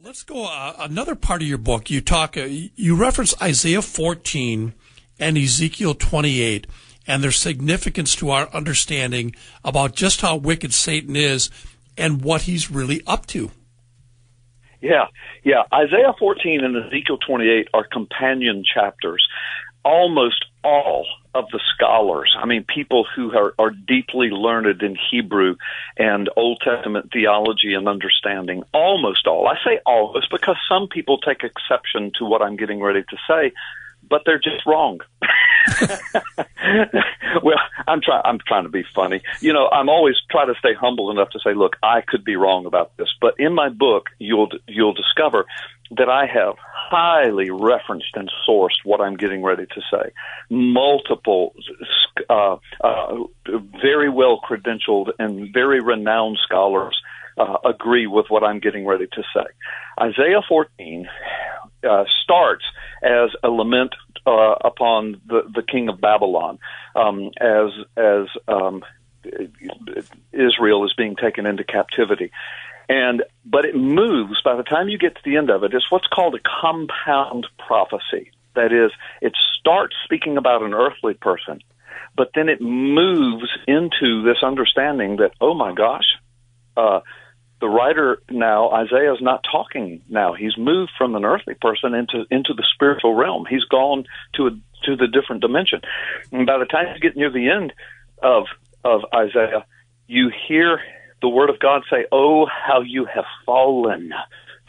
Let's go another part of your book. You reference Isaiah 14 and Ezekiel 28 and their significance to our understanding about just how wicked Satan is and what he's really up to. Yeah. Isaiah 14 and Ezekiel 28 are companion chapters. Almost all of the scholars, people who are deeply learned in Hebrew and Old Testament theology and understanding, almost all. I say almost because some people take exception to what I'm getting ready to say, but they're just wrong. Well, I'm trying to be funny. I'm always trying to stay humble enough to say, look, I could be wrong about this. But in my book, you'll discover that I have highly referenced and sourced what I'm getting ready to say. Multiple, very well credentialed and very renowned scholars agree with what I'm getting ready to say. Isaiah 14 starts as a lament upon the king of Babylon, as Israel is being taken into captivity. But it moves, by the time you get to the end of it, it's what's called a compound prophecy. That is, it starts speaking about an earthly person, but then it moves into this understanding that, oh my gosh, the writer now, Isaiah, is not talking now. He's moved from an earthly person into the spiritual realm. He's gone to the different dimension. And by the time you get near the end of Isaiah, you hear the word of God say, "Oh, how you have fallen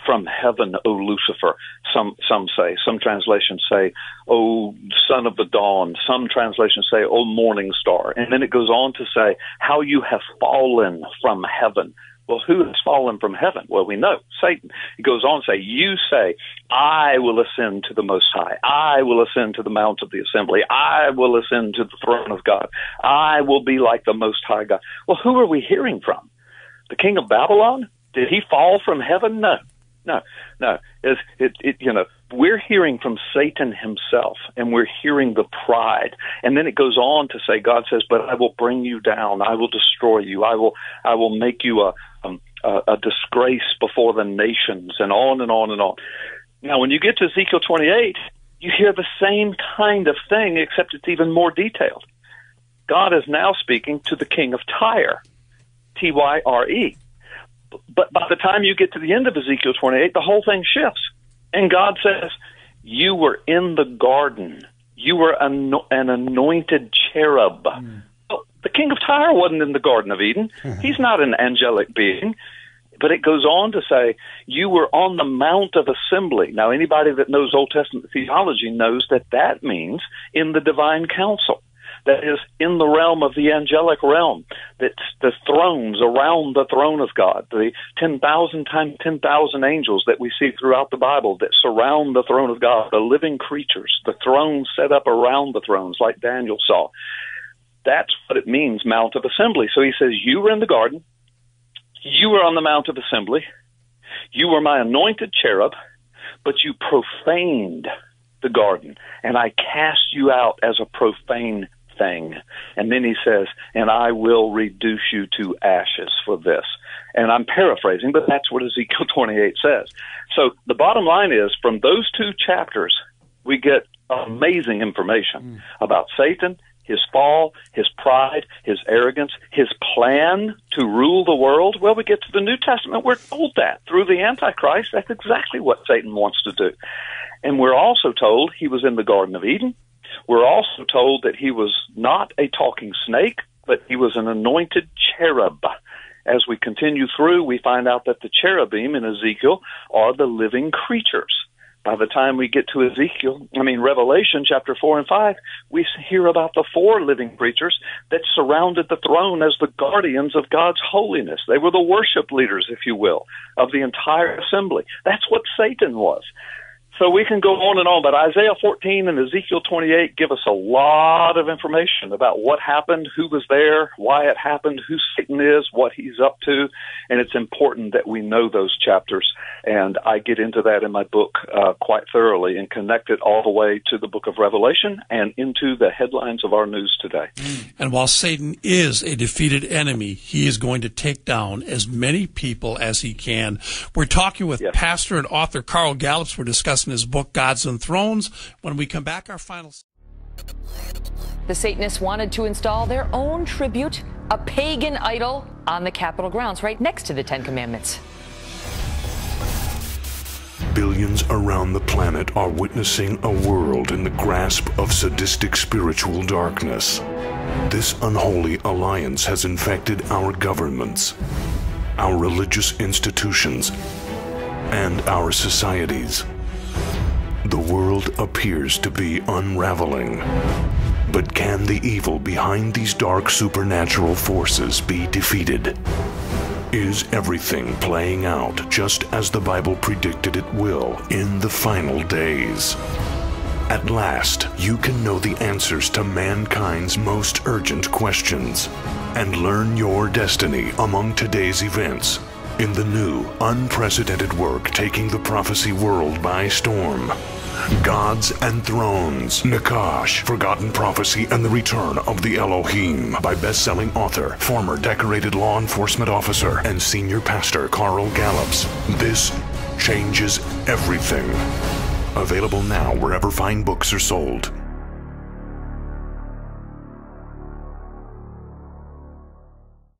from heaven, O Lucifer." Some say, some translations say, "O son of the dawn." Some translations say, "O morning star." And then it goes on to say, "How you have fallen from heaven." Well, who has fallen from heaven? Well, we know, Satan. He goes on to say, "You say, I will ascend to the Most High. I will ascend to the mount of the assembly. I will ascend to the throne of God. I will be like the Most High God." Well, who are we hearing from? The king of Babylon? Did he fall from heaven? No. We're hearing from Satan himself, and we're hearing the pride. And then it goes on to say, God says, "But I will bring you down. I will destroy you. I will make you a disgrace before the nations," and on and on and on. Now, when you get to Ezekiel 28, you hear the same kind of thing, except it's even more detailed. God is now speaking to the king of Tyre, Tyre. But by the time you get to the end of Ezekiel 28, the whole thing shifts. And God says, "You were in the garden. You were an anointed cherub." Well, the king of Tyre wasn't in the Garden of Eden. He's not an angelic being. But it goes on to say, "You were on the Mount of Assembly." Now, anybody that knows Old Testament theology knows that means in the divine council. That is, in the realm of the angelic realm, that's the thrones around the throne of God, the 10,000 times 10,000 angels that we see throughout the Bible that surround the throne of God, the living creatures, the thrones set up around the thrones like Daniel saw. That's what it means, Mount of Assembly. So he says, "You were in the garden, you were on the Mount of Assembly, you were my anointed cherub, but you profaned the garden, and I cast you out as a profane thing." And then he says, "And I will reduce you to ashes for this." And I'm paraphrasing, but that's what Ezekiel 28 says. So the bottom line is, from those two chapters, we get amazing information about Satan, his fall, his pride, his arrogance, his plan to rule the world. Well, we get to the New Testament, we're told that through the Antichrist, that's exactly what Satan wants to do. And we're also told he was in the Garden of Eden. We're also told that he was not a talking snake, but he was an anointed cherub. As we continue through, we find out that the cherubim in Ezekiel are the living creatures. By the time we get to Revelation chapter 4 and 5, we hear about the four living creatures that surrounded the throne as the guardians of God's holiness. They were the worship leaders, if you will, of the entire assembly. That's what Satan was. So we can go on and on, but Isaiah 14 and Ezekiel 28 give us a lot of information about what happened, who was there, why it happened, who Satan is, what he's up to, and it's important that we know those chapters. And I get into that in my book quite thoroughly and connect it all the way to the book of Revelation and into the headlines of our news today. And while Satan is a defeated enemy, he is going to take down as many people as he can. We're talking with pastor and author Carl Gallups. We're discussing his book, Gods and Thrones. When we come back, our final... The Satanists wanted to install their own tribute, a pagan idol, on the Capitol grounds, right next to the Ten Commandments. Billions around the planet are witnessing a world in the grasp of sadistic spiritual darkness. This unholy alliance has infected our governments, our religious institutions, and our societies. The world appears to be unraveling. But can the evil behind these dark supernatural forces be defeated? Is everything playing out just as the Bible predicted it will in the final days? At last, you can know the answers to mankind's most urgent questions and learn your destiny among today's events in the new, unprecedented work taking the prophecy world by storm. Gods and Thrones, Nakash, Forgotten Prophecy and the Return of the Elohim by best-selling author, former decorated law enforcement officer, and senior pastor Carl Gallups. This changes everything. Available now wherever fine books are sold.